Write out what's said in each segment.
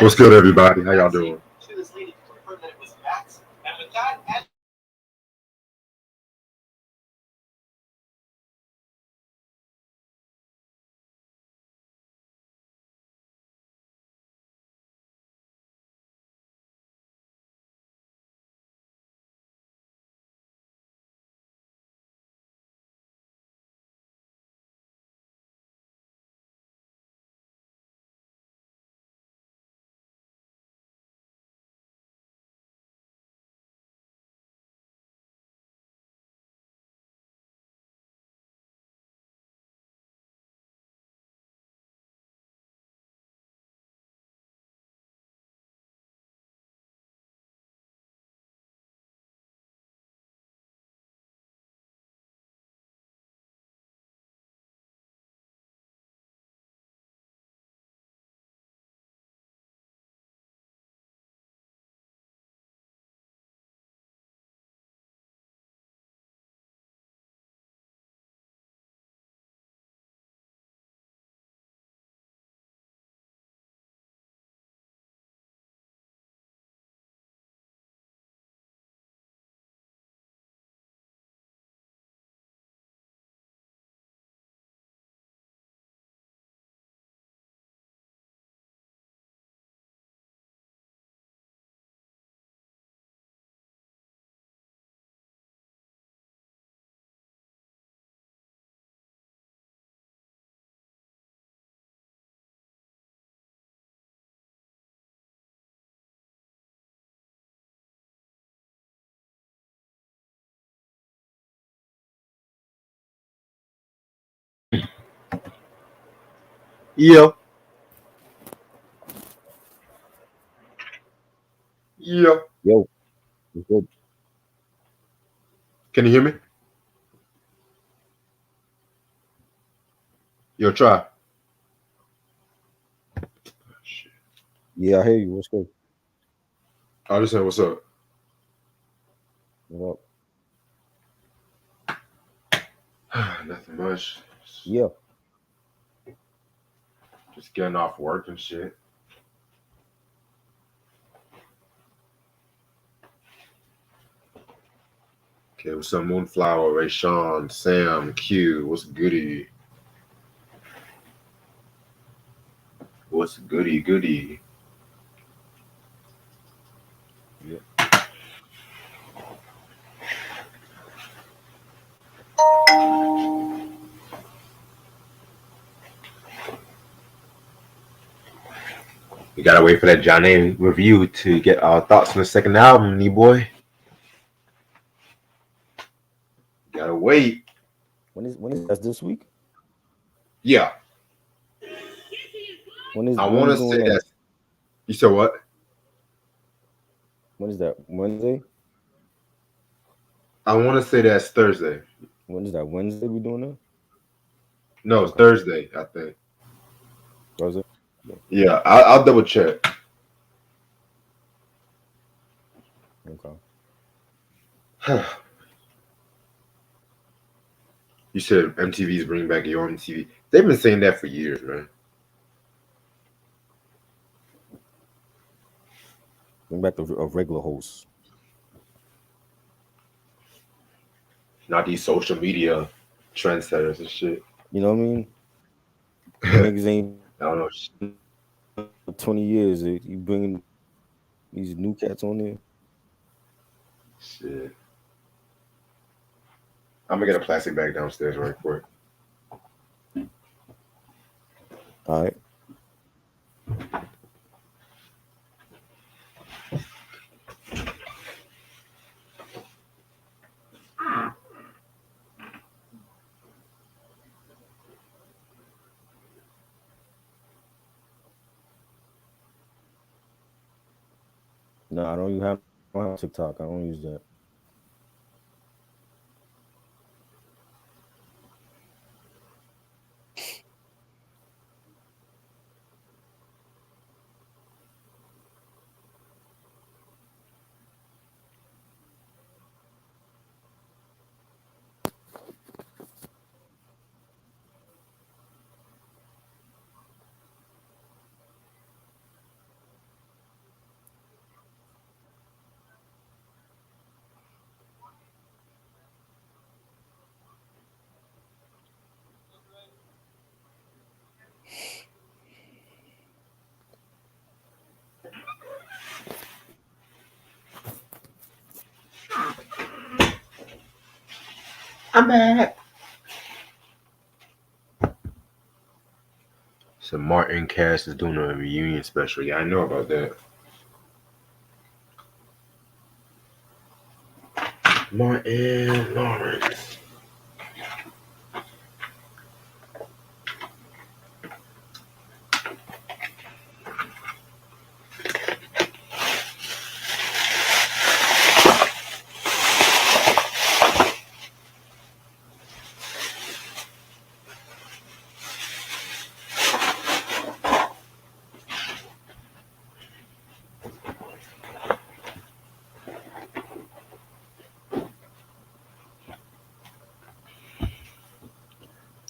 What's good, everybody? How y'all doing? Yeah, yeah. Yo, what's good? Can you hear me? Yo, try. Shit. Yeah, I hear you. What's good? I just saying, what's up? What up? Nothing much. Yeah, Just getting off work and shit. Okay, what's up, Moonflower, Ray Sean, Sam, Q? What's goody? What's goody, goody? yeah. We gotta wait for that Johnny review to get our thoughts on the second album, knee boy. Gotta wait. When is that's this week? Yeah, I When want we to say doing that? that. You said what? When is that? Wednesday? I want to say that's Thursday. When is that? Wednesday we doing that? No, it's Okay. Thursday, I think. Was it? Yeah. Yeah, I'll double check. Okay. You said MTV's bringing back your own TV. They've been saying that for years, man. Bring back a regular host. Not these social media trendsetters and shit. You know what I mean? You I niggas ain't don't know. for 20 years. You bringing these new cats on there. Shit. I'm gonna get a plastic bag downstairs right quick. All right. No, I don't have TikTok. I don't use that. I'm back. So Martin Cass is doing a reunion special. Yeah, I know about that. Martin Lawrence.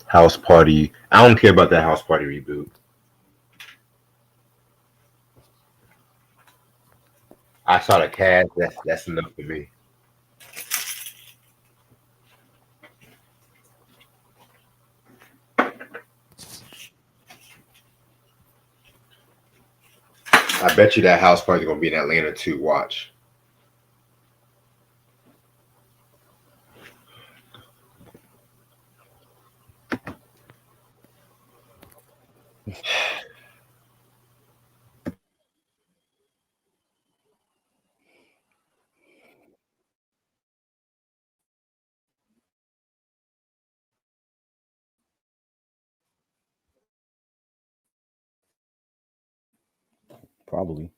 House Party. I don't care about that House Party reboot. I saw the cast. That's enough for me. I bet you that House Party is gonna be in Atlanta too. Watch. Probably.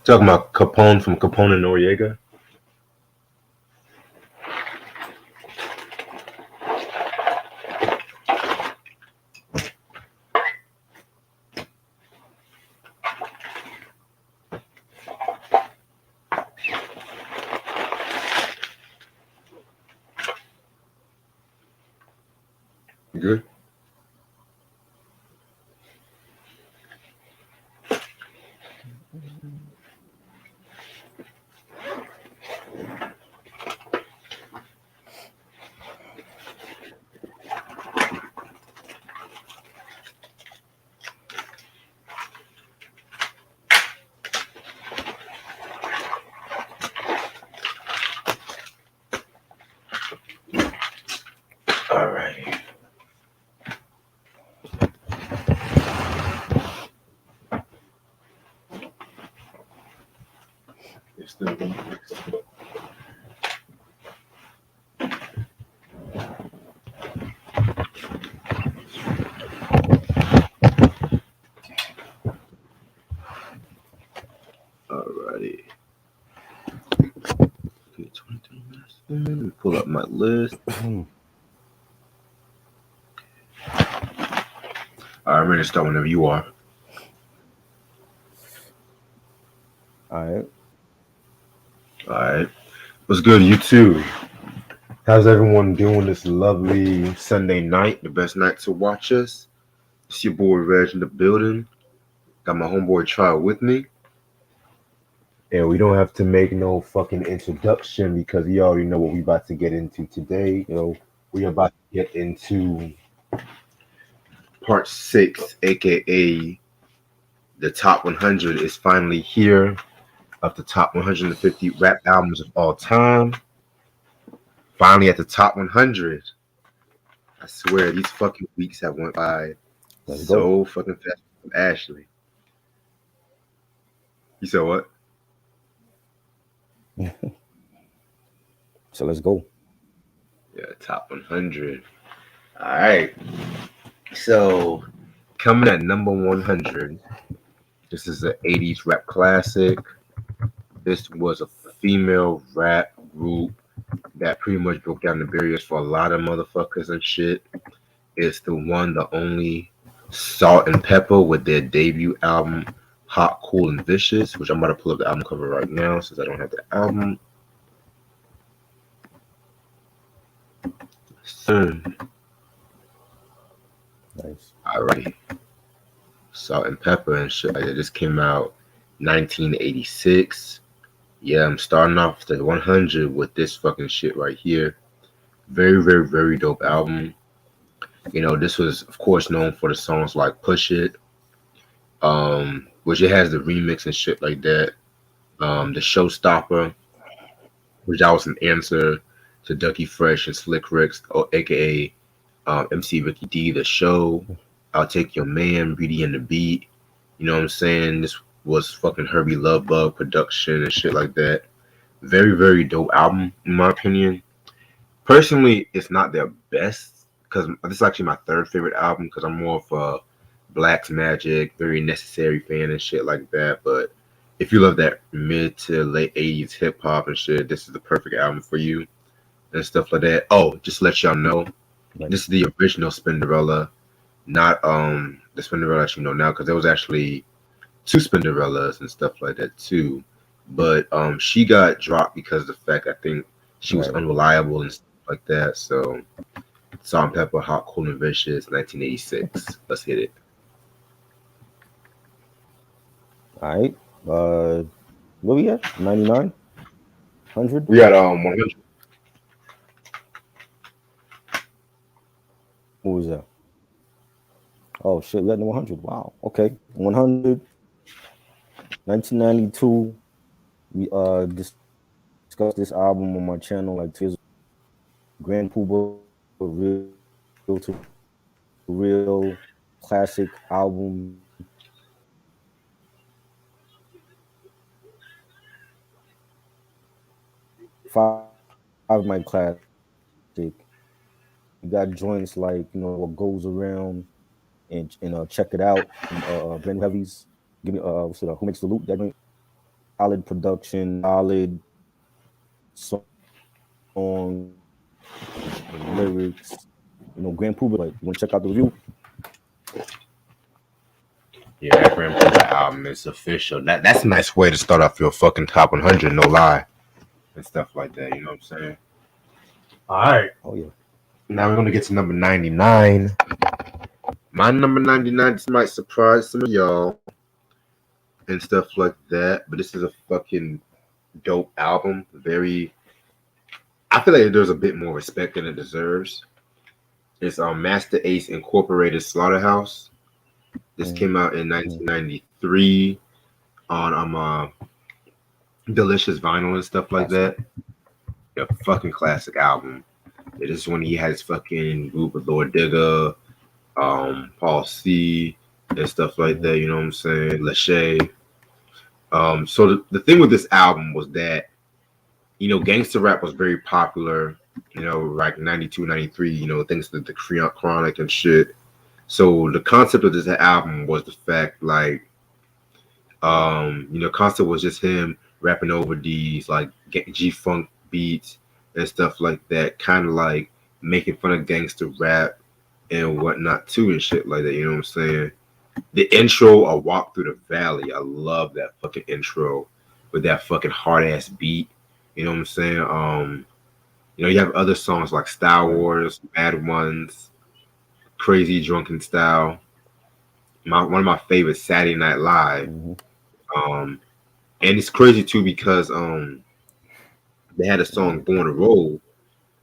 Talking about Capone from Capone and Noriega. Good. All right. It's still going. Alrighty. Okay, 23 minutes. Let me pull up my list. I'm ready to start whenever you are. All right. All right. What's good, you too? How's everyone doing this lovely Sunday night? The best night to watch us. It's your boy Reg in the building. Got my homeboy Trial with me. And we don't have to make no fucking introduction because you already know what we about to get into today. We are about to get into part 6, aka the top 100 is finally here of the top 150 rap albums of all time. Finally at the top 100. I swear these fucking weeks have went by Let's so fucking fast. Ashley, you said what? go. So let's go. Yeah, top 100. All right. So coming at number 100, this is an 80s rap classic. This was a female rap group that pretty much broke down the barriers for a lot of motherfuckers and shit. It's the one, the only Salt and Pepper with their debut album, Hot, Cool, and Vicious, which I'm about to pull up the album cover right now since I don't have the album. sir. Nice. Alrighty. Salt and Pepper and shit like that. This came out 1986. Yeah, I'm starting off the 100 with this fucking shit right here. Very, very, very dope album. This was, of course, known for the songs like Push It, which it has the remix and shit like that. The Showstopper, which that was an answer to Ducky Fresh and Slick Rick's, aka MC Ricky D, The Show. I'll Take Your Man, Beauty and the Beat. You know what I'm saying? This was fucking Herbie Love Bug production and shit like that. Very, very dope album, in my opinion. Personally, it's not their best because this is actually my third favorite album because I'm more of a Black's Magic, very necessary fan and shit like that. But if you love that mid to late 80s hip hop and shit, this is the perfect album for you and stuff like that. Oh, just to let y'all know, this is Nice. the original Spinderella, not the Spinderella that you know now, because there was actually two Spinderellas and stuff like that too. But she got dropped because of the fact I think she was Right. unreliable and stuff like that. So Salt and Pepper, Hot, Cool and Vicious, 1986. Let's hit it. All right. Where we at? 99? 100? We got 100. What was that? Oh shit, we got the 100. Wow. Okay. 100. 1992. We discussed this album on my channel like 2 years ago. Grand Puba, real to real classic album. 5 mic classic. You got joints like What Goes Around and Check It Out from Brand New Heavies. Give me what's it? Who Makes the Loop? That joint. Solid production, solid songs and lyrics. Grand Puba. Like, you want to check out the review? Yeah, that Grand Puba album is official. That's a nice way to start off your fucking top 100, no lie, and stuff like that. You know what I'm saying? All right. Oh yeah. Now we're gonna get to number 99. My number 99. This might surprise some of y'all and stuff like that, but this is a fucking dope album. I feel like it deserves a bit more respect than it deserves. It's Master Ace Incorporated Slaughterhouse. This came out in 1993 on Delicious Vinyl and stuff like that. A fucking classic album. It is when he had his fucking group with Lord Digger, Paul C, and stuff like that. You know what I'm saying? Lachey. So the thing with this album was that gangster rap was very popular. Like 92, 93. Things like the Chronic and shit. So the concept of this album was the fact, like, concept was just him rapping over these like G Funk beats and stuff like that, kind of like making fun of gangster rap and whatnot too and shit like that. You know what I'm saying? The intro, A Walk Through the Valley, I love that fucking intro with that fucking hard ass beat. You know what I'm saying? You have other songs like Style Right. Wars, Bad Ones, Crazy Drunken Style. One of my favorites, Saturday Night Live. Um, and it's crazy too because they had a song Born to Roll,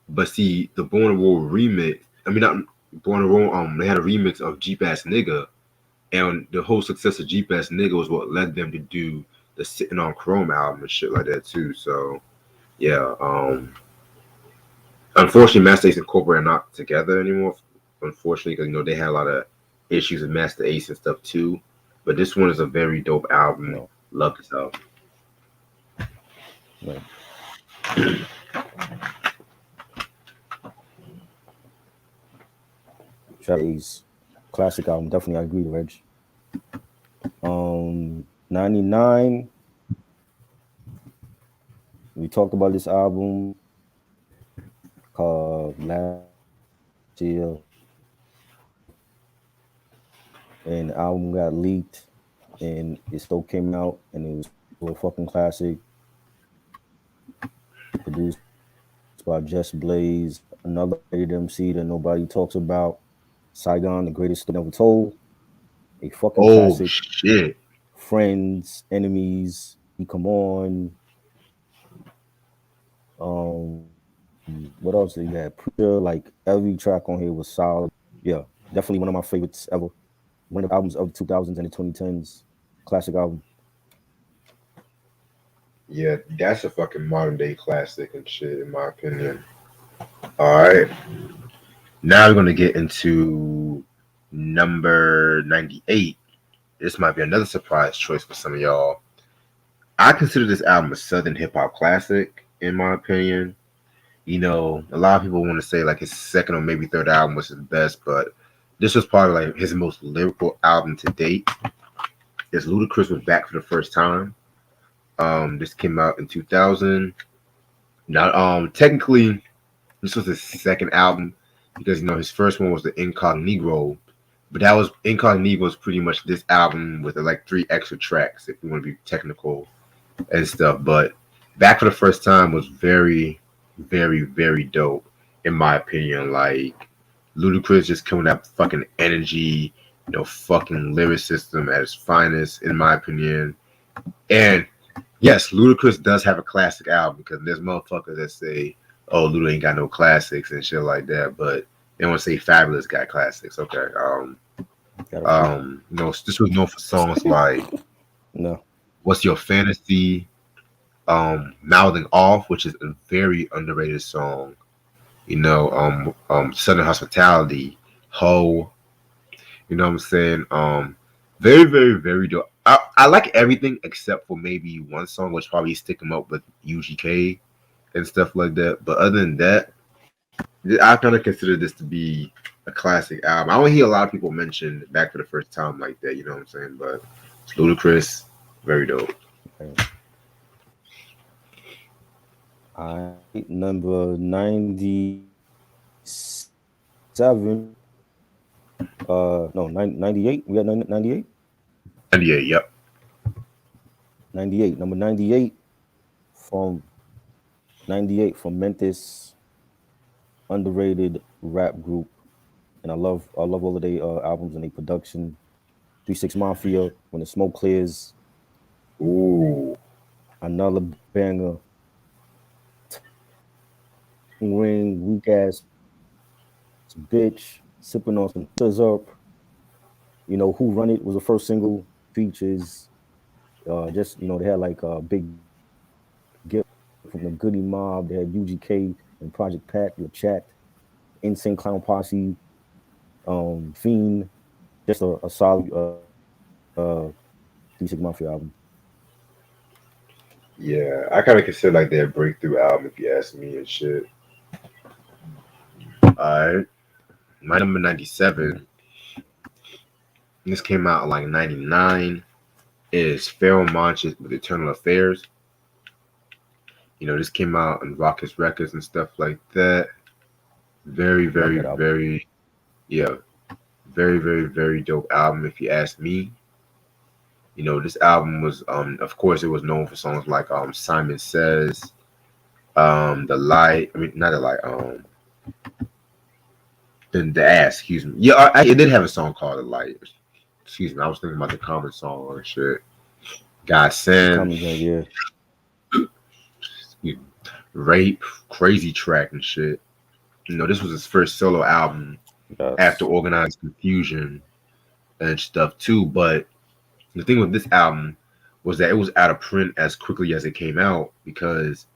but see the Born to Roll remix. I mean not Born to Roll. They had a remix of Jeep Ass Nigga, and the whole success of Jeep Ass Nigga was what led them to do the Sitting on Chrome album and shit like that too. So yeah, unfortunately, Master Ace and Cobra are not together anymore. Unfortunately, because they had a lot of issues with Master Ace and stuff too. But this one is a very dope album. No. Love this album. Right. Ace, classic album. Definitely, I agree, Reg. 99. We talked about this album called last year, and the album got leaked, and it still came out, and it was a fucking classic. Produced by Just Blaze, Another underrated MC that nobody talks about. Saigon, the greatest story never told. A fucking Oh classic. shit. Friends, enemies. He come on. What else did he have? Preacher. Like every track on here was solid. Yeah, definitely one of my favorites ever. One of the albums of the 2000s and the 2010s. Classic album. Yeah, that's a fucking modern day classic and shit, in my opinion. All right. Now we're gonna get into number 98. This might be another surprise choice for some of y'all. I consider this album a Southern hip hop classic, in my opinion. You know, a lot of people want to say like his second or maybe third album was his best, but this was probably like his most lyrical album to date. As Ludacris was back for the first time. This came out in 2000. Now, technically, this was his second album because you know his first one was the Incognito, but that was Incognito was pretty much this album with like three extra tracks if you want to be technical and stuff. But back for the first time was very, very, very dope in my opinion. Like Ludacris just coming up fucking energy, you know, fucking lyricism at its finest in my opinion. And yes, Ludacris does have a classic album because there's motherfuckers that say, "Oh, Luda ain't got no classics" and shit like that, but they want to say Fabulous got classics. Okay, Got a few. you know, this was known for songs like No. "What's Your Fantasy," "Mouthing Off," which is a very underrated song. You know, "Southern Hospitality," "Ho," you know what I'm saying? Very, very, very dope. I like everything except for maybe one song, which probably stick him up with UGK and stuff like that. But other than that, I kind of consider this to be a classic album. I don't hear a lot of people mention Back for the First Time like that. You know what I'm saying? But Ludacris, very dope. Okay. All right. Number 97. No, 98. We got 98? 98. Yep. 98. Number 98 from 98 from Memphis, underrated rap group. And I love all of their albums and their production. 3 6 Mafia, When the Smoke Clears, Ooh. another banger. Ring, weak ass bitch, sipping on some scissors up. You know, Who Run It was the first single. Features, just, you know, they had like a big gift from the Goody Mob. They had UGK and Project Pat, your chat, Insane Clown Posse, Fiend. Just a solid 3 6 Mafia album. Yeah, I kind of consider like their breakthrough album if you ask me and shit. All right. My number Mm. 97. This came out in like 99. Is Pharaoh Monch's with Eternal Affairs. You know, this came out on Rockets Records and stuff like that. Very, Love very, that album. very, yeah, very, very, very dope album if you ask me. You know, this album was, of course, it was known for songs like Simon Says, The Light. I mean, not The Light. The Ass. Excuse me. Yeah, it did have a song called The Light. Excuse me. I was thinking about the Common song and shit. God The Send, Common Joint, yeah. Rape, Crazy Track and shit. You know, this was his first solo album after Yes. Organized Confusion and stuff too. But the thing with this album was that it was out of print as quickly as it came out because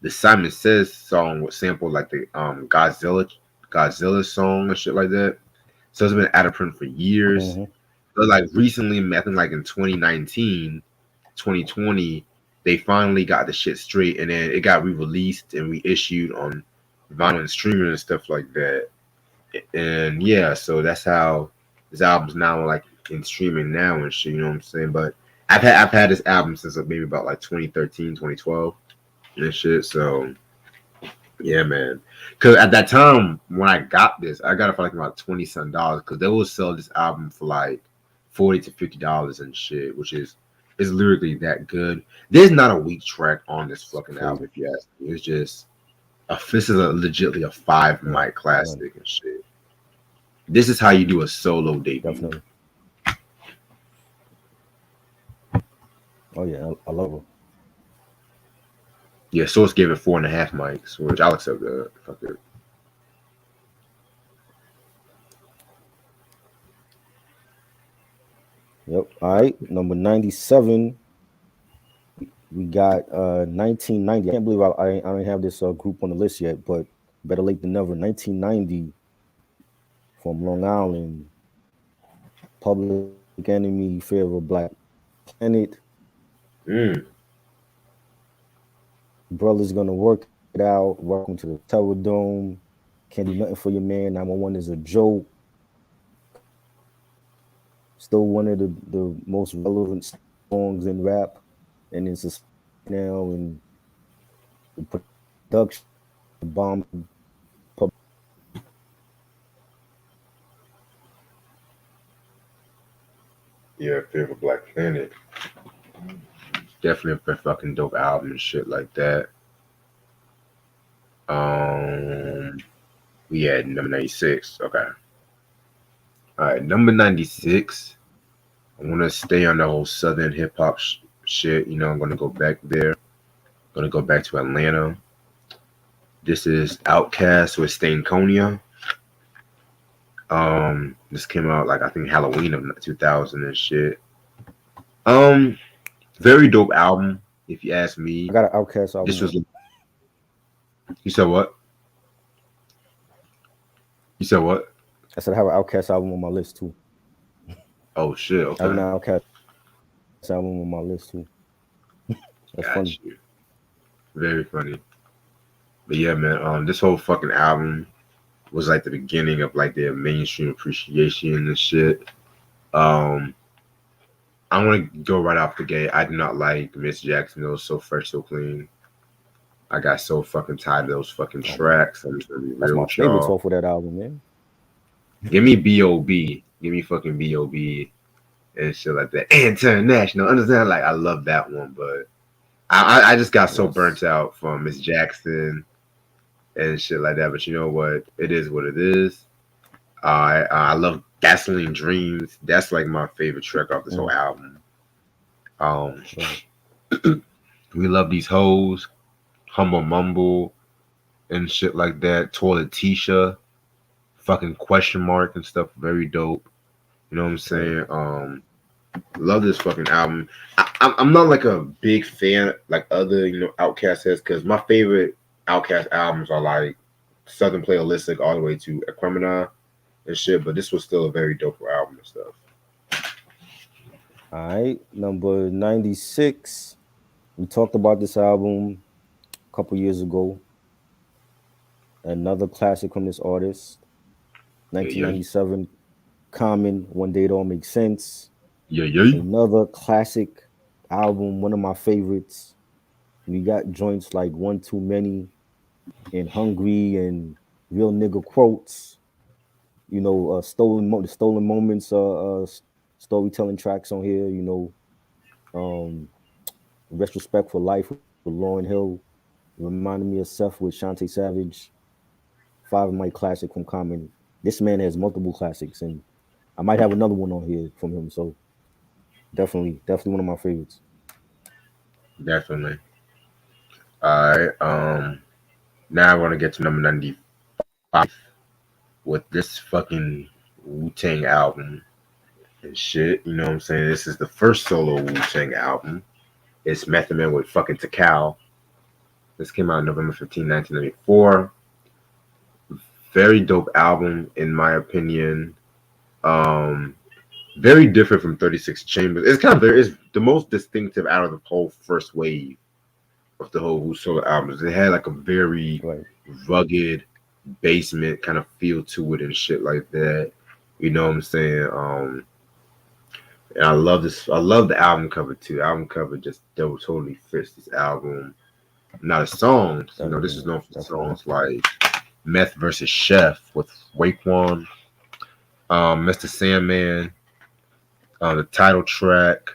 the Simon Says song was sampled like the Godzilla song and shit like that. So it's been out of print for years. Hmm. But like recently, I think like in 2019, 2020, they finally got the shit straight and then it got re-released and reissued on vinyl and streaming and stuff like that. And yeah, so that's how this album's now like in streaming now and shit, you know what I'm saying? But I've had this album since maybe about like 2013, 2012 and shit. So yeah, man. Cause at that time when I got this, I got it for like about 20 some dollars because they will sell this album for like $40 to $50 and shit, which is lyrically that good. There's not a weak track on this It's fucking album crazy. if you ask me. It's just This is legitly a 5 mic Yeah, classic and shit. This is how you do a solo debut. definitely. Oh yeah, I love her. Yeah, Source gave it 4.5 mics, which I'll accept that. Fuck it. Yep. All right, number 97. We got 1990. I can't believe I don't have this group on the list yet, but better late than never. 1990 from Long Island, Public Enemy, Fear of a Black Planet. Mm, Brother's gonna work it out. Welcome to the Terror Dome. Can't do nothing for your man. 911 is a joke. Still one of the most relevant songs in rap and in society now. And the production, the bomb, yeah, Fear of a Black Planet. Definitely a fucking dope album and shit like that. Um, we had number 96. Okay. All right, number 96. I want to stay on the whole Southern hip hop shit. I'm going to go back there. Going to go back to Atlanta. This is Outkast with Stankonia. This came out like I think Halloween of 2000 and shit. Um, very dope album, if you ask me. I got an Outkast This album. was. You said what? You said what? I said I have an Outkast album on my list too. Oh shit. I have an Okay, Outkast album on my list too. That's funny. got you. Very funny. But yeah, man. This whole fucking album was like the beginning of like their mainstream appreciation and shit. Um, I want to go right off the gate. I do not like Miss Jackson. It was so fresh, so clean. I got so fucking tired of those fucking Oh man, tracks. I'm just gonna be that's real my with favorite y'all. off of that album, man. Give me B.O.B. Give me fucking B.O.B. and shit like that. International. Understand? Like, I love that one, but I just got so burnt Yes. out from Miss Jackson and shit like that. But you know what? It is what it is. I love Gasoline Dreams. That's like my favorite track off this whole Mm, album. Um, right. we love these hoes, Humble Mumble and shit like that. Toilet Tisha, fucking question mark and stuff. Very dope. You know what I'm Right. saying? Love this fucking album. I'm not like a big fan like other Outkast has because my favorite Outkast albums are like Southern Playalistic all the way to Aquemini and shit. But this was still a very dope album and stuff. All right. Number 96. We talked about this album a couple years ago. Another classic from this artist. Yeah, yeah, 1997. Common. One Day It All Makes Sense. yeah, yeah. Another classic album. One of my favorites. We got joints like One Too Many and Hungry and Real Nigga Quotes. The stolen moments, storytelling tracks on here. Um, Retrospect for Life with Lauryn Hill reminded me of Seth with Shantae Savage. 5 mic classic from Common. This man has multiple classics, and I might have another one on here from him. So definitely one of my favorites. Definitely. All right. Now I want to get to number 95 with this fucking Wu Tang album and shit. You know what I'm saying? This is the first solo Wu Tang album. It's Method Man with fucking Takal. This came out November 15, 1994. Very dope album, in my opinion. Um, very different from 36 Chambers. It's kind of it's the most distinctive out of the whole first wave of the whole Wu solo albums. It had like a very Right. rugged basement kind of feel to it and shit like that. You know what I'm saying? And I love this. I love the album cover too. The album cover just totally fits this album. Now the songs, this is known for Definitely. songs like Meth versus Chef with Raekwon, Mr. Sandman, the title track.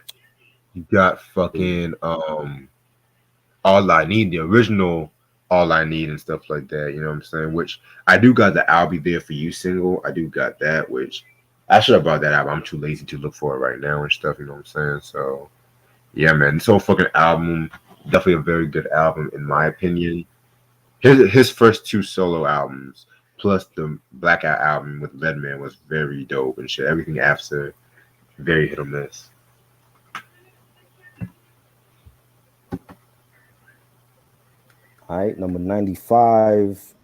You got Yeah. fucking All I Need, the original All I Need and stuff like that. You know what I'm saying? Which I do got the I'll Be There For You single. I do got that, which I should have bought that album. I'm too lazy to look for it right now and stuff. You know what I'm saying? So yeah, man. This whole fucking album, definitely a very good album in my opinion. His first two solo albums, plus the Blackout album with Redman, was very dope and shit. Everything after, very hit or miss. All right, number 95,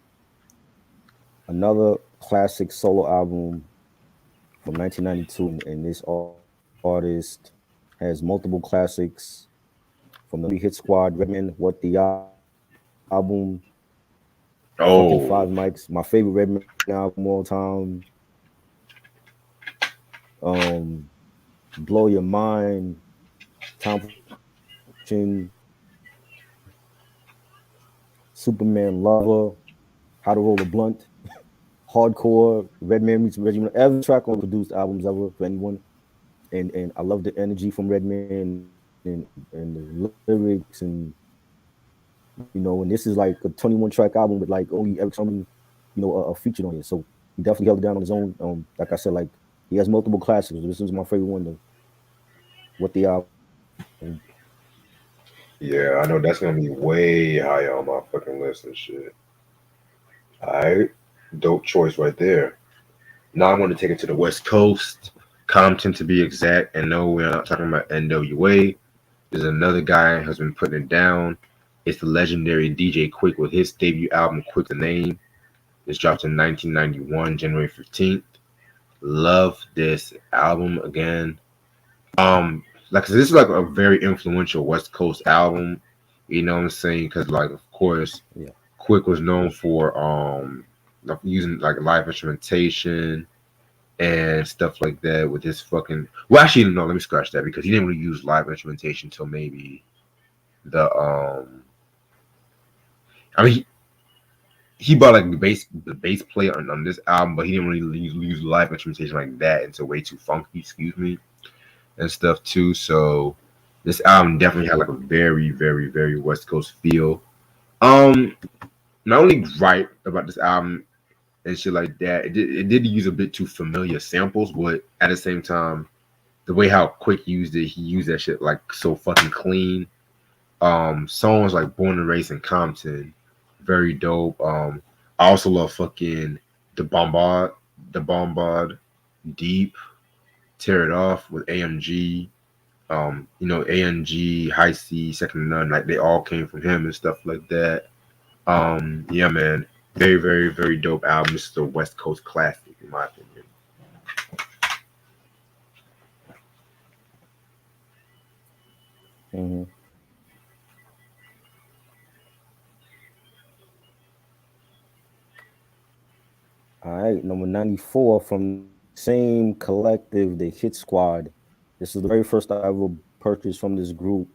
another classic solo album from 1992, and this artist has multiple classics from the movie Hit Squad, Redman, What the Album, fucking Five Oh, Mics, my favorite Redman album all time. Blow Your Mind, Time for Action, Superman Lover, How to Roll a Blunt, Hardcore, Redman meets Reggie. Every track on produced albums ever for anyone, and I love the energy from Redman and the lyrics and this is like a 21 track album with like only Eric Sermon, featured on it. So he definitely held it down on his own. Like I said, like he has multiple classics. This is my favorite one. What the album? yeah, I know that's gonna be way higher on my fucking list and shit. Alright, dope choice right there. Now I want to take it to the West Coast, Compton to be exact. And no, we're not talking about NWA. There's another guy who's been putting it down. It's the legendary DJ Quick with his debut album, Quick the Name. It's dropped in 1991, January 15th. Love this album again. Like I said, this is like a very influential West Coast album. You know what I'm saying? Because like, of course, Yeah. Quick was known for like using like live instrumentation and stuff like that with his fucking. Well, actually, no. Let me scratch that because he didn't really use live instrumentation until maybe the I mean, he bought like the bass player on this album, but he didn't really use live instrumentation like that until way too funky. Excuse me, and stuff too. So this album definitely had like a very, very, very West Coast feel. Um, Not only right about this album and shit like that, it did use a bit too familiar samples, but at the same time, the way how Quick used it, he used that shit like so fucking clean. Songs like Born and Raised in Compton, very dope. I also love fucking the Bombard, Deep, Tear It Off with AMG. AMG, High C, Second to None, like they all came from him and stuff like that. Yeah, man, very, very, very dope album. This is a West Coast classic, in my opinion. Mm-hmm. All right, number 94 from the same collective, the Hit Squad. This is the very first I ever purchased from this group.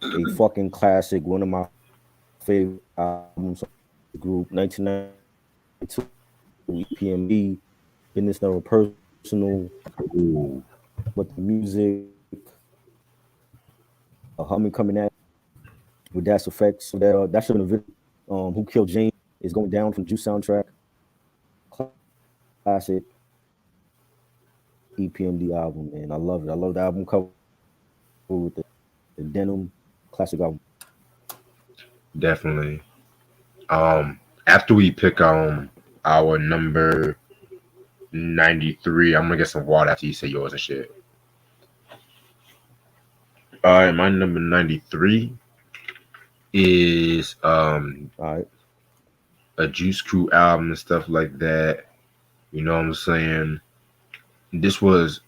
A fucking classic, one of my favorite albums from the group, 1992, EPMD, Business Never Personal, Ooh, but the music, Humming Coming At with Das Effects. So that should have been a video. Who Killed James is going down from Juice soundtrack. Classic EPMD album, man. I love it. I love the album cover with the denim. Classic album. definitely. After we pick our number 93, I'm gonna get some water after you say yours and shit. All right, my number 93 is All right. a Juice Crew album and stuff like that. You know what I'm saying? This was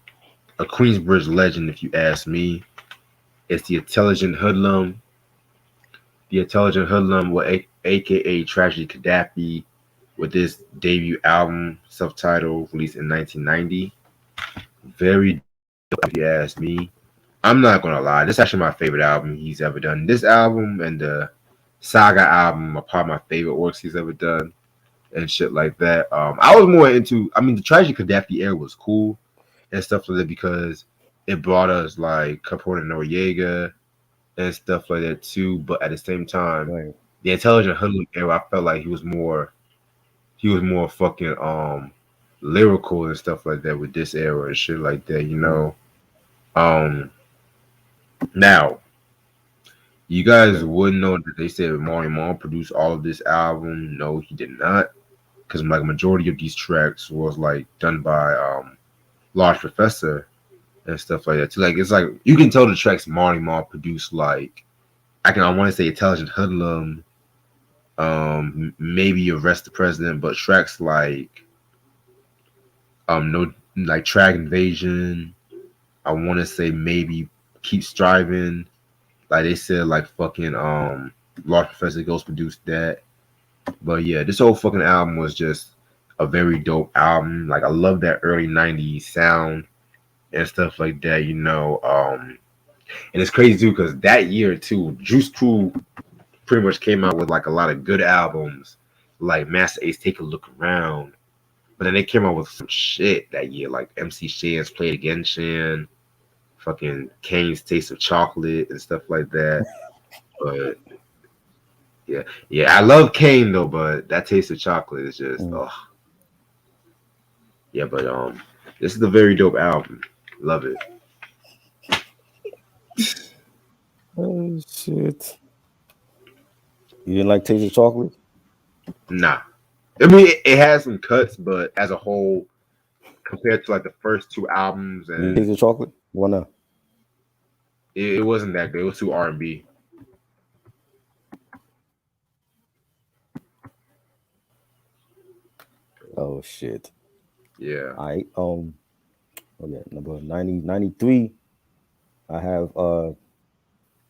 a Queensbridge legend, if you ask me. It's the Intelligent Hoodlum, aka Tragedy Gaddafi, with this debut album, self-titled, released in 1990. Very dope, if you ask me. I'm not gonna lie, this is actually my favorite album he's ever done. This album and the Saga album are probably my favorite works he's ever done and shit like that. I was more into, I mean, the Tragedy Gaddafi era was cool and stuff like that because it brought us like Capote Noriega and stuff like that too. But at the same time, Right. the Intelligent Hoodlum era, I felt like he was more fucking lyrical and stuff like that with this era and shit like that, you Mm, know. Um Now you guys right. wouldn't know that they said Marty Marl produced all of this album. No, he did not. Because like a majority of these tracks was like done by Large Professor and stuff like that. So like it's like you can tell the tracks Marty Marl produced like I want to say Intelligent Hoodlum, maybe Arrest the President, but tracks like no like Track Invasion. I want to say maybe Keep Striving. Like they said, like fucking Large Professor Ghost produced that. But yeah, this whole fucking album was just a very dope album. Like I love that early '90s sound and stuff like that. You know, and it's crazy too because that year too, Juice Crew pretty much came out with like a lot of good albums, like Master Ace, Take a Look Around. But then they came out with some shit that year, like MC Shan's Play It Again Shan, fucking Kane's Taste of Chocolate and stuff like that. But yeah, yeah, I love Kane though, but that Taste of Chocolate is just Mm. oh yeah. But this is a very dope album. Love it. Oh shit! You didn't like Taste of Chocolate? Nah, I mean it has some cuts, but as a whole, compared to like the first two albums, You and Taste of Chocolate? Why not? it wasn't that good. It was too R&B. Oh shit! Yeah. I oh yeah, number 90, 93. I have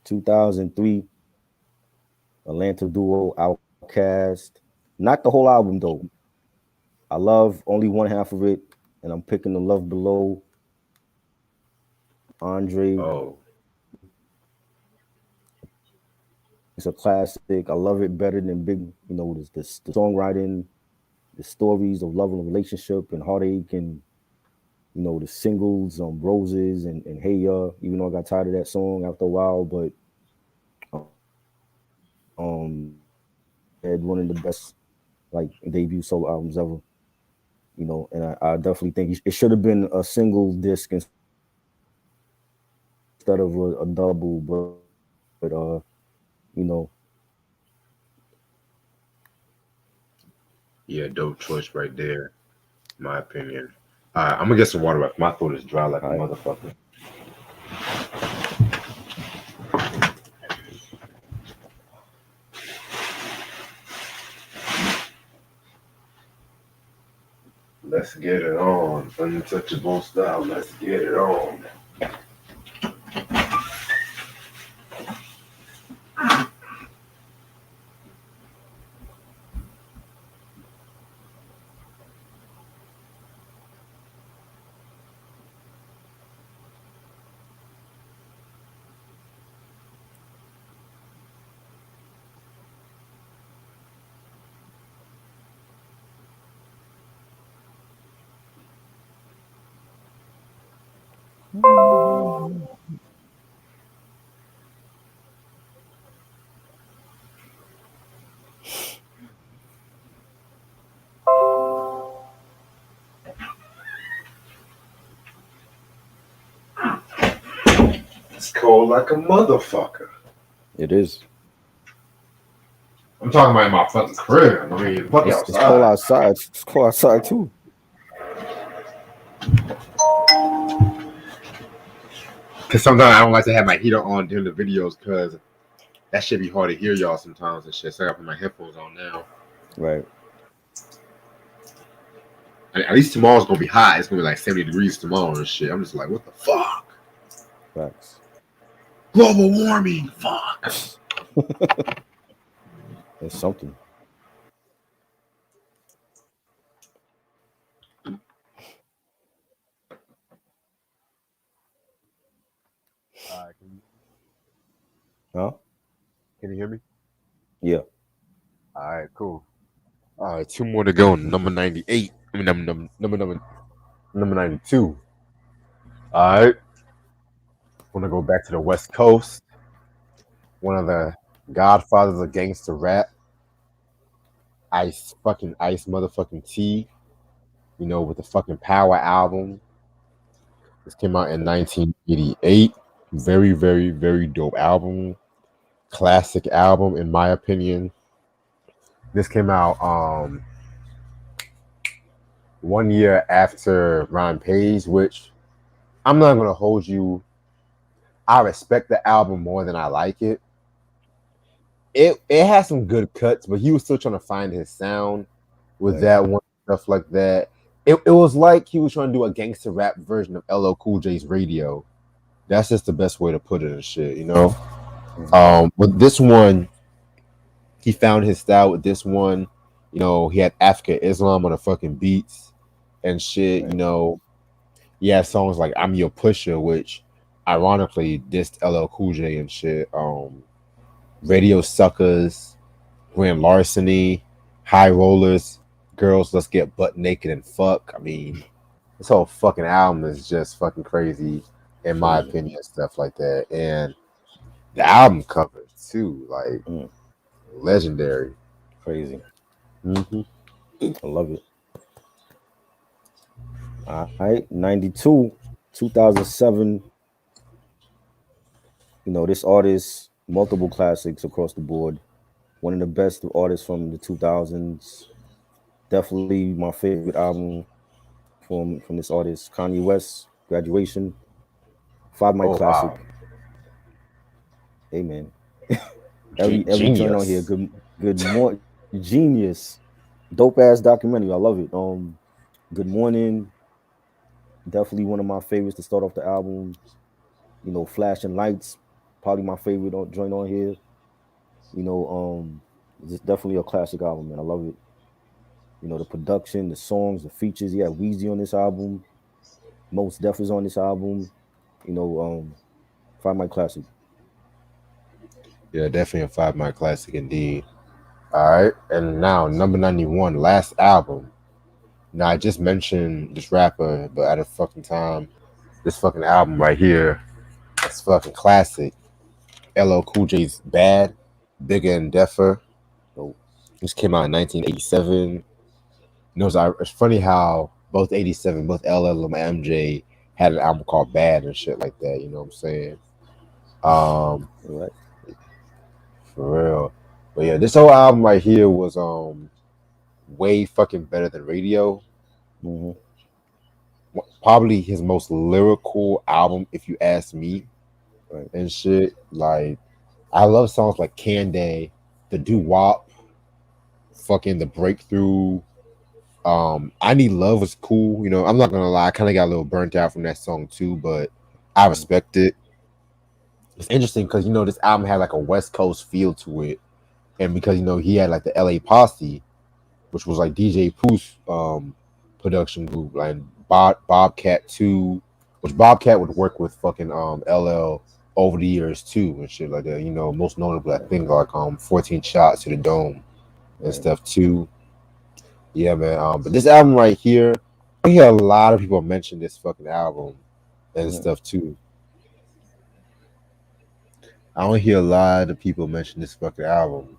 2003 Atlanta duo Outcast. Not the whole album though. I love only one half of it, and I'm picking the Love Below. Andre, Oh it's a classic. I love it better than Big. The songwriting, the stories of love and relationship and heartache, and the singles, Roses and Hey Ya. Even though I got tired of that song after a while, but had one of the best like debut solo albums ever. And I definitely think it should have been a single disc instead of a double. But you know, yeah, dope choice right there. My opinion. I'm gonna get some water. My throat is dry like a I motherfucker. Let's get it on. Untouchable style. Let's get it on. It's cold like a motherfucker. it is. I'm talking about my fucking crib. I mean, fuck It's cold outside. outside. It's cold outside too. Cause sometimes I don't like to have my heater on during the videos because that shit be hard to hear y'all sometimes and shit. So I gotta put my headphones on now. Right. And at least tomorrow's gonna be hot. It's gonna be like 70 degrees tomorrow and shit. I'm just like, what the fuck? Facts. Global warming. Fuck. It's something. All right, Huh? can you hear me? Yeah. All right, cool. All right, two more to go. Number 98. I mean, number 92. All right. Want to go back to the West Coast. One of the godfathers of gangster rap, Ice motherfucking T. With the fucking Power album. This came out in 1988. Very, very, very dope album. Classic album, in my opinion. This came out 1 year after Rampage, which I'm not gonna hold you. I respect the album more than I like it. It has some good cuts, but he was still trying to find his sound with Right. that one stuff like that. It was like he was trying to do a gangster rap version of LL Cool J's Radio. That's just the best way to put it and shit. Mm-hmm. But this one, he found his style with this one. He had Africa Islam on the fucking beats and shit. Right. He had songs like I'm Your Pusher, which ironically dissed LL Cool J and shit. Radio Suckers, Grand Larceny, High Rollers, Girls Let's Get Butt Naked and Fuck. I mean, this whole fucking album is just fucking crazy, in my Crazy. opinion, stuff like that. And the album covers too, like Mm. legendary. Crazy. Mm-hmm. I love it. All right. 92, 2007. This artist, multiple classics across the board. One of the best artists from the 2000s. Definitely my favorite album from this artist, Kanye West, Graduation. 5 Mic Oh classic. wow, Amen. Every joint on here, genius. good morning, genius, dope ass documentary. I love it. Good morning, definitely one of my favorites to start off the album. Flashing Lights, probably my favorite joint on here. It's definitely a classic album, man. I love it. The production, the songs, the features. Yeah, Weezy on this album. Most Def is on this album. You know, um, 5 Mic classic. Yeah, definitely a 5 Mic classic indeed. All right, and now number 91, last album. Now I just mentioned this rapper, but at a fucking time, this fucking album right here, it's fucking classic. LL Cool J's Bad, Bigger and Deffer. So, This came out in 1987. It's funny how both 87, both LL and MJ had an album called Bad and shit like that. You know what I'm saying? Um, right. for real. But yeah, this whole album right here was way fucking better than Radio. Mm-hmm. Probably his most lyrical album, if you ask me, Right. and shit. Like, I love songs like Candy, The Doo Wop, fucking The Breakthrough. I Need Love was cool. I'm not gonna lie, I kind of got a little burnt out from that song too, but I Mm-hmm. respect it. It's interesting because this album had like a West Coast feel to it, and because he had like the LA Posse, which was like DJ Pooh's production group, like Bobcat 2, which Bobcat would work with fucking LL over the years too and shit like that. Most notably I think like 14 Shots to the Dome and Right. stuff too. Yeah, man. But this album right here, I hear a lot of people mention this fucking album and Mm-hmm. stuff too. I don't hear a lot of people mention this fucking album.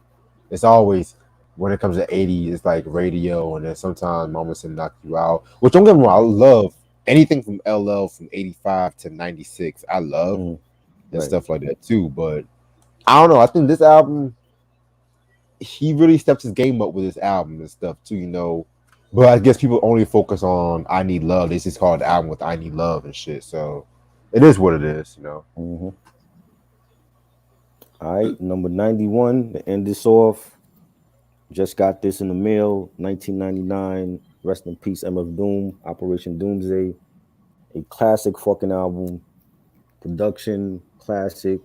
It's always when it comes to 80s, it's like Radio, and then sometimes Moments and Knock You Out. Which don't get me wrong, I love anything from LL from 85 to 96. I love Mm-hmm. and Right. stuff like that too. But I don't know. I think this album, he really stepped his game up with this album and stuff too. But I guess people only focus on I Need Love. This is called the album with I Need Love and shit. So it is what it is. Mm-hmm. All right. Number 91. To end this off, just got this in the mail. 1999. Rest in peace, MF Doom. Operation Doomsday. A classic fucking album. Production classic.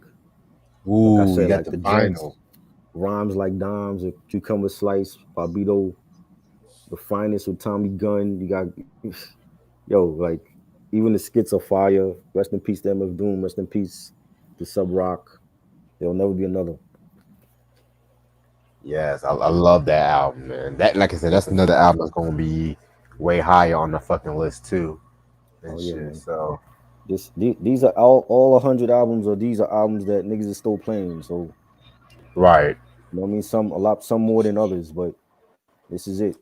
Like I Ooh, you said, got like the the joints, vinyl. rhymes like dimes, a cucumber slice, Bobito, the finest with Tommy Gunn. You got yo, like even the skits are fire. Rest in peace to MF Doom. Rest in peace to Sub Rock. There'll never be another. Yes, I love that album, man. That, like I said, that's another album that's gonna be way higher on the fucking list too, and Oh yeah, shit. man. So, These are all 100 albums, or these are albums that niggas is still playing. So Right. you know what I mean, some more than others, but this is it.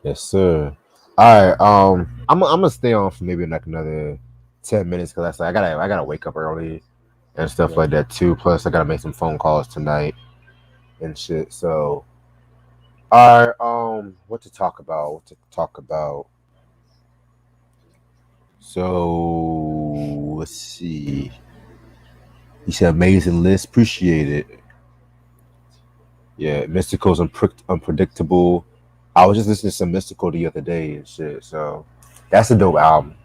Yes, sir. All right. I'm gonna stay on for maybe like another 10 minutes because I gotta wake up early and stuff Right. like that too. Plus, I gotta make some phone calls tonight and shit. So, all right. What to talk about? What to talk about? So let's see. You said amazing list. Appreciate it. Yeah, Mystical's unpredictable. I was just listening to some Mystical the other day and shit. So that's a dope album.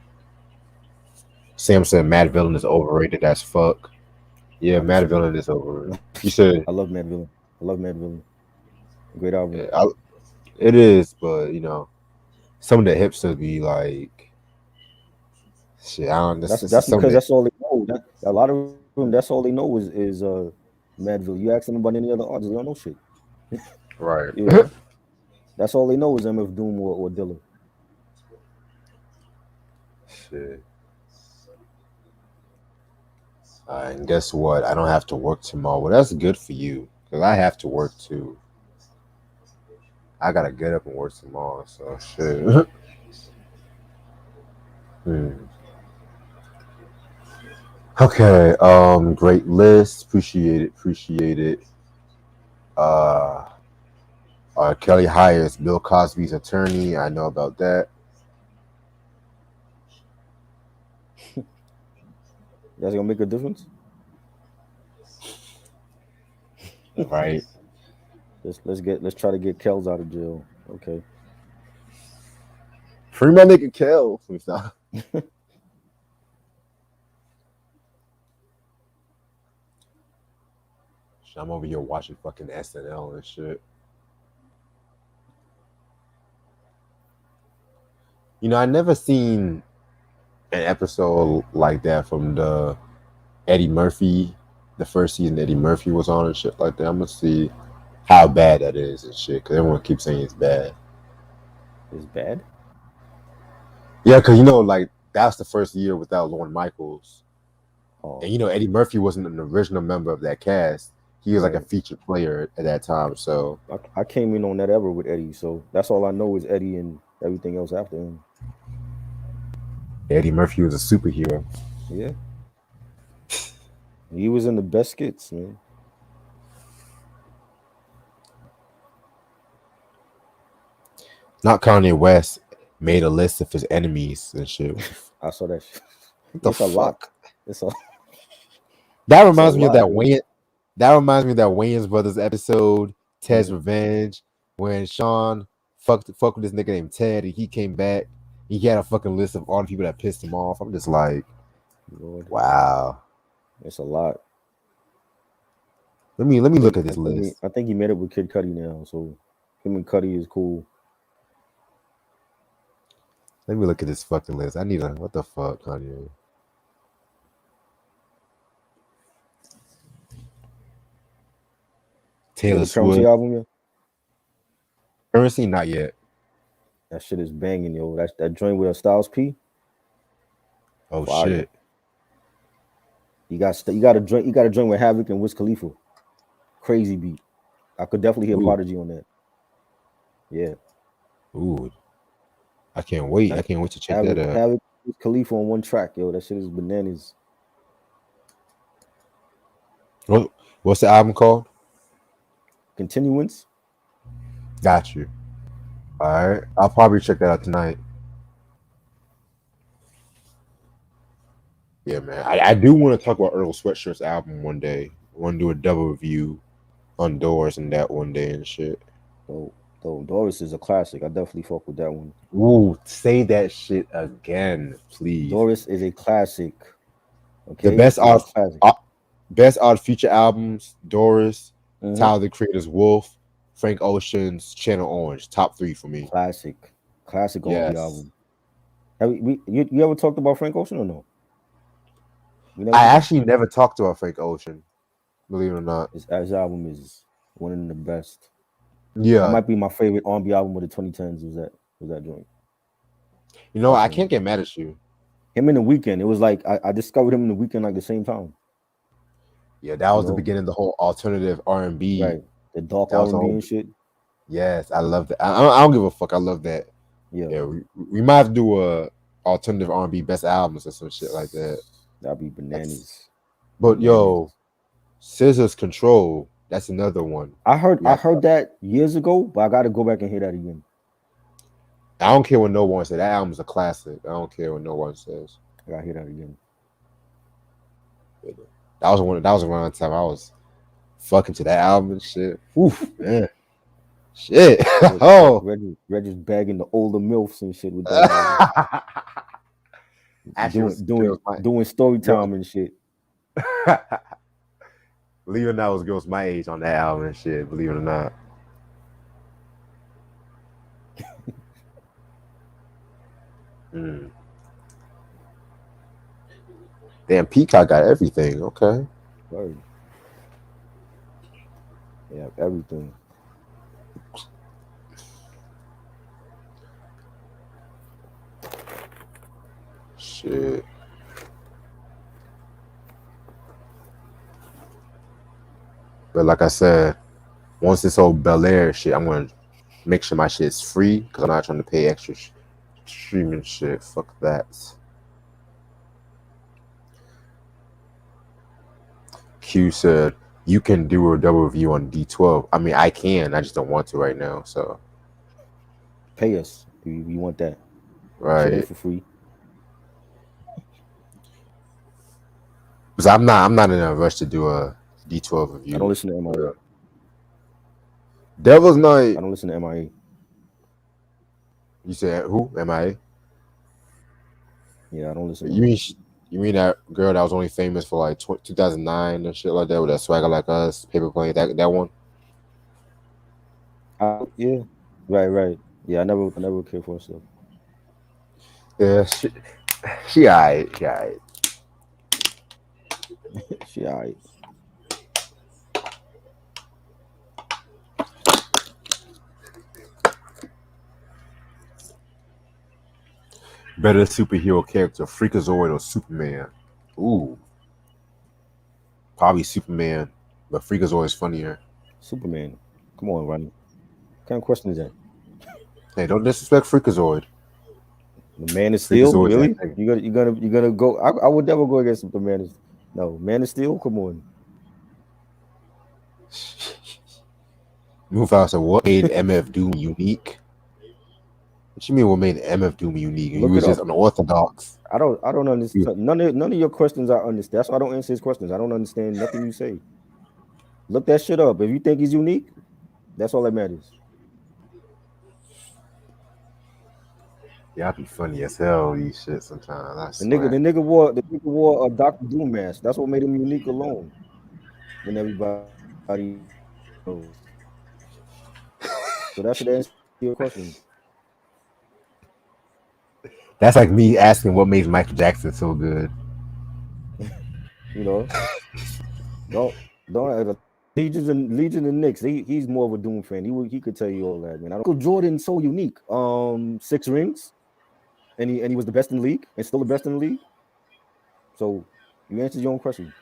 Sam said Mad Villain is overrated as fuck. Yeah, I Mad disagree. Villain is overrated. You said I love Mad Villain. I love Mad Villain. Great album. yeah, it is, but some of the hipsters be like, shit. I don't. This is That's some of because the that's all they know. A lot of them, that's all they know is Madville. You ask them about any other artists, they don't know shit. right. You know, that's all they know is MF Doom or Dilla. Shit. And guess what? I don't have to work tomorrow. Well, that's good for you because I have to work too. I gotta get up and work tomorrow. So shit. Hmm. Okay. Great list. Appreciate it. Appreciate it. Uh, Kelly hires Bill Cosby's attorney. I know about that. That's gonna make a difference. Right. Let's try to get Kells out of jail. Okay. Free my nigga Kel. Stop. I'm over here watching fucking SNL and shit. I never seen an episode like that from the Eddie Murphy, the first season Eddie Murphy was on and shit like that. I'm gonna see how bad that is and shit, because everyone keeps saying it's bad. It's bad. Yeah, because like that's the first year without Lorne Michaels, and Oh, Eddie Murphy wasn't an original member of that cast. He was like a right. featured player at that time. So I came in on that ever with Eddie, so that's all I know is Eddie and everything else after him. Eddie Murphy was a superhero. Yeah, he was in the best skits, man. Not Kanye West made a list of his enemies and shit. I saw that. Shit. What the It's a lot. fuck? It's a That it's a reminds me of lot, that yo. Wayne. That reminds me of that Wayans Brothers episode, Ted's Mhm. Revenge, when Sean fuck with this nigga named Ted, and he came back. He had a fucking list of all the people that pissed him off. I'm just like, Lord, wow. it's a lot. Let me look at this list. I think he met up with Kid Cudi now, so him and Cudi is cool. Let me look at this fucking list. I need a what the fuck, Kanye? You heard Taylor the Currency Swift. album yet? Currency, not yet. That shit is banging, yo. That joint with Styles P, Oh fire. shit. You got a joint with Havoc and Wiz Khalifa, crazy beat. I could definitely hear Ooh, Prodigy on that. Yeah, ooh. I can't wait. I can't wait to check that out. Havoc, Wiz Khalifa on one track, yo. That shit is bananas. What, what's the album called? Continuance. Got you. All right. I'll probably check that out tonight. Yeah, man. I do want to talk about Earl Sweatshirt's album one day. I want to do a double review on Doors and that one day and shit. Though Doris is a classic. I definitely fuck with that one. Ooh, say that shit again, please. Doris is a classic. The Okay, is a classic. best odd feature albums: Doris, Hmm. Tyler the Creator's Wolf, Frank Ocean's Channel Orange. Top three for me. Classic, classic R&B Yes, album. You ever talked about Frank Ocean or no? We never I did. actually never talked about Frank Ocean. Believe it or not. His album is one of the best. That Yeah, might be my favorite R&B album of the 2010s. Was that joint I by can't far? get mad at you. Him in the weekend. It was like I discovered him in the weekend like the same time. Yeah, that You was the know, beginning of the whole alternative R&B. right? The dark That was R the and B whole. and shit. Yes, I love that. I don't give a fuck. I love that. Yeah, Yeah, we might have to do a alternative R&B best albums or some shit like that. that'd be That's, bananas. but yo, Bananas. Scissors Control. That's another one. We I have. heard that years ago, but I got to go back and hear that again. I don't care what no one says. That album's a classic. I don't care what no one says. I got to hear that again. That was one. That was around the time I was fucking to that album and shit. Oof, man. Shit. Oh. Reggie's bagging the older milfs and shit with that album. Actually, it was Doing story girls. time and shit. Believe it or not, it was girls my age on that album and shit. Believe it or not. Mm. Damn, Peacock got everything. Okay. Word. Yeah, everything. Shit. But like I said, once this whole Bel Air shit, I'm gonna make sure my shit's free because I'm not trying to pay extra streaming shit. Fuck that. Q said you can do a double review on D12. I mean, I can. I just don't want to right now. So Pay us. We want that. Shit ain't right, for free. because I'm not in a rush to do a D12 I don't review. listen to MIA. Devil's I Night. don't listen to MIA. You said who? Am I? Yeah, I don't listen to You them. mean you mean that girl that was only famous for like 2009 and shit like that with that Swagger Like Us, Paper Plane, that one? Yeah. Right. Yeah, I never cared for herself. Yeah, she alright. She alright. She alright. Better superhero character, Freakazoid or Superman? Ooh, probably Superman, but Freakazoid is funnier. Superman. Come on, Ronnie. What kind of question is that? Hey, don't disrespect Freakazoid. The Man of Steel? Freakazoid's that Really? nigga. You gonna go? I would never go against the Man of. No, Man of Steel. Come on. Mufasa, what made MF Doom unique? What you mean? What made MF Doom unique? He Look it was just up. unorthodox. I don't understand none of your questions. I understand. That's why I don't answer his questions. I don't understand nothing you say. Look that shit up. If you think he's unique, that's all that matters. Y'all be funny as hell. These shit sometimes. I swear. The nigga wore a Doctor Doom mask. That's what made him unique alone. When everybody else. So that should answer your question. That's like me asking what made Michael Jackson so good. You know, don't Legion and Knicks. He's more of a Doom fan. He could tell you all that, man. I don't. Michael Jordan so unique. 6 rings, and he was the best in the league, and still the best in the league. So you answered your own question.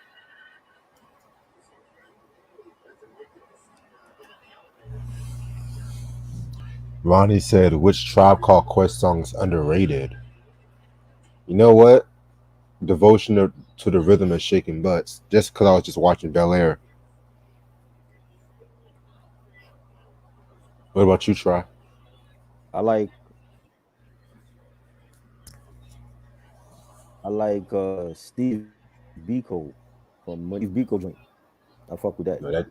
Ronnie said, which Tribe Called Quest song is underrated? You know what? Devotion to the Rhythm of Shaking Butts. Just because I was just watching Bel Air. What about you, Try? I like Steve Biko from Steve Biko joint. I fuck with that. No, that.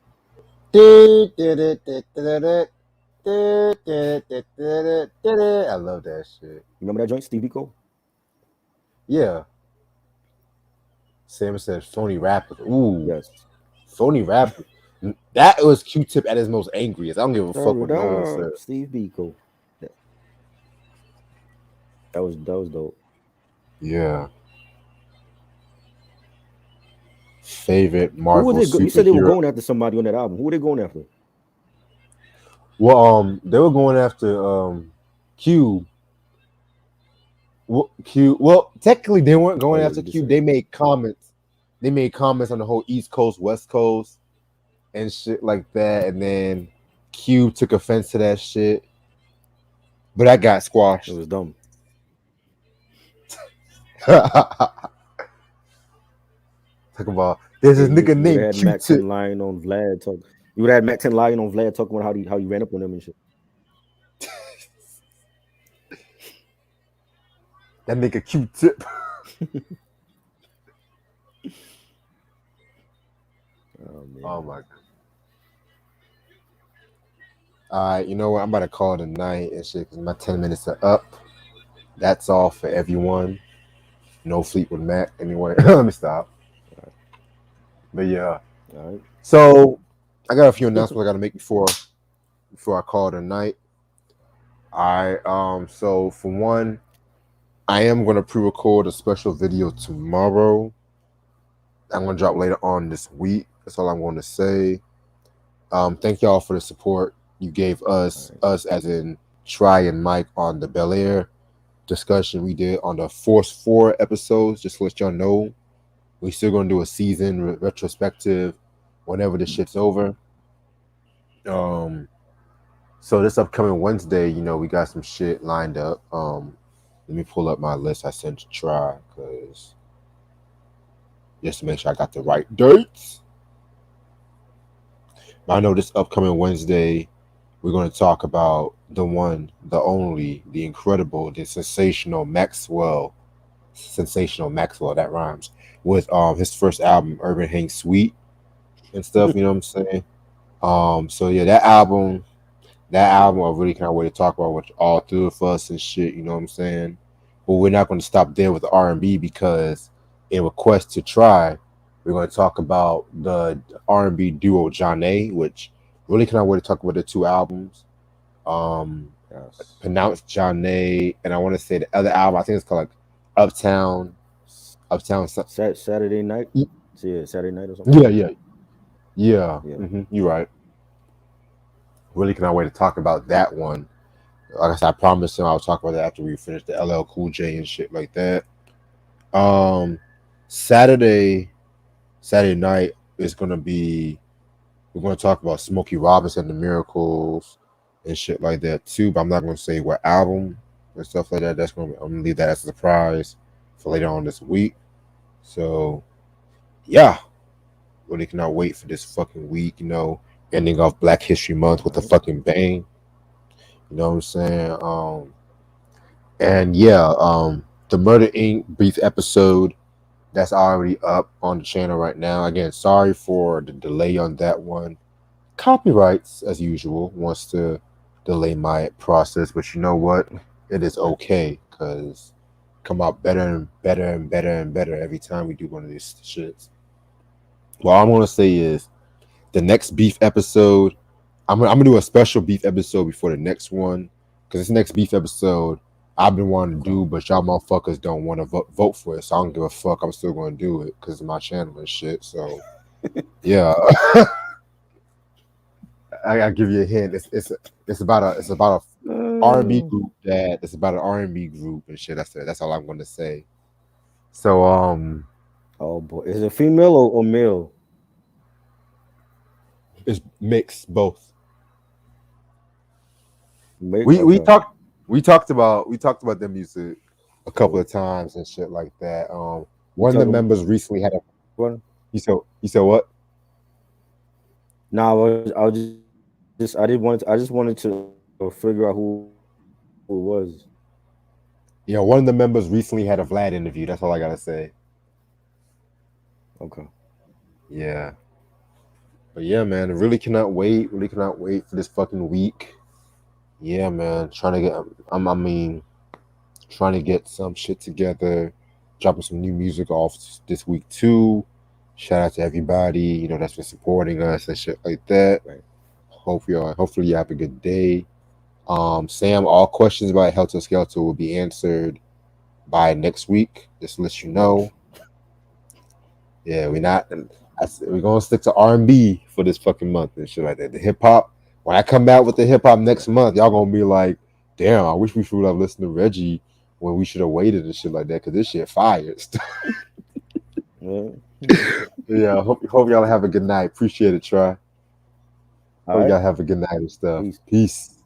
I love that shit. Remember that joint, Steve Biko? Yeah. Sam said phony rappers. Ooh, Yes. phony rappers. That was Q-Tip at his most angriest. I don't give a fuck what no one said. Steve Biko. That, that was dope. Yeah. Favorite Who were Marvel they? You said they were superhero. going after somebody on that album. Who were they going after? Well, they were going after Q. Well, Q. Well, technically, they weren't Oh going yeah, after you did Q. say They that. made comments. They made comments on the whole East Coast, West Coast, and shit like that. And then Q took offense to that shit, but that got It squashed. was dumb. Talk about there's Yeah, this nigga you would have named had Mac Q-Tip. 10 lying on Vlad talk. You would have had Mac 10 lying on Vlad talking about how you ran up on him and shit. That nigga Q-Tip. Oh Oh man. my god. All right, you know what? I'm about to call it a night and shit because my 10 minutes are up. That's all for everyone. No Fleetwood Mac anyway. Let me stop. But yeah. All right. So I got a few announcements I got to make before I call it a night. I so for one, I am gonna pre-record a special video tomorrow. I'm gonna drop later on this week. That's all I'm going to say. Thank y'all for the support you gave All right. us as in Try and Mike on the Bel Air discussion we did on the Force 4 episodes. Just to let y'all know, we still gonna do a season retrospective whenever this shit's over. Um, so this upcoming Wednesday, we got some shit lined up. Let me pull up my list I sent to Try, because just to make sure I got the right dates. I know this upcoming Wednesday, we're going to talk about the one, the only, the incredible, the sensational Maxwell, that rhymes, with his first album, Urban Hang Sweet and stuff. You know what I'm saying? So yeah, that album, I really can't wait to talk about with all three of us and shit. You know what I'm saying? But we're not going to stop there with the R&B, because in Request to Try, we're going to talk about the R&B duo John A, which really cannot wait to talk about the two albums. Um, Yes. pronounced John A, and I want to say the other album. I think it's called like Uptown, Uptown. Saturday night. Yeah, Saturday night or something like Yeah, that. yeah, yeah. Yeah. You're right. Really cannot wait to talk about that one. Like I said, I promised him I'll talk about that after we finish the LL Cool J and shit like that. Um, Saturday, Saturday night is gonna be. We're gonna talk about Smokey Robinson, the Miracles, and shit like that too. But I'm not gonna say what album and stuff like that. I'm gonna leave that as a surprise for later on this week. So yeah, really cannot wait for this fucking week. Ending off Black History Month All with a right. fucking bang. You know what I'm saying? And yeah, the Murder Inc. brief episode that's already up on the channel right now. Again, sorry for the delay on that one. Copyrights, as usual, wants to delay my process, but you know what? It is okay, because come out better and better and better and better every time we do one of these shits. What I'm gonna say is the next beef episode. I'm gonna do a special beef episode before the next one, because this next beef episode I've been wanting to Okay. do, but y'all motherfuckers don't want to vote for it, so I don't give a fuck. I'm still gonna do it because it's my channel and shit. So yeah, I give you a hint. It's about a R&B Uh, group that it's about an R&B group and shit. That's all I'm gonna say. So oh boy, is it female or male? it's mixed both. Mate. We Okay. talked we talked about the music a couple Cool. of times and shit like that. You One of the talking members recently had a about? you said what? No, I just wanted to figure out who it was. One of the members recently had a Vlad interview. That's all I gotta say. Okay. Yeah. But yeah, man, I really cannot wait. Really cannot wait for this fucking week. Yeah, man. I mean, trying to get some shit together, dropping some new music off this week too. Shout out to everybody, that's been supporting us and shit like that. Right. Hopefully you have a good day. Sam, all questions about Helter Skelter will be answered by next week. Just to let you know. Yeah, we're gonna stick to R&B for this fucking month and shit like that. The hip hop. When I come back with the hip hop next month, y'all gonna be like, damn, I wish we would have listened to Reggie when we should have waited and shit like that because this shit fire. Yeah. Yeah, hope y'all have a good night. Appreciate it, Try. All Hope right. y'all have a good night and stuff. Peace. Peace.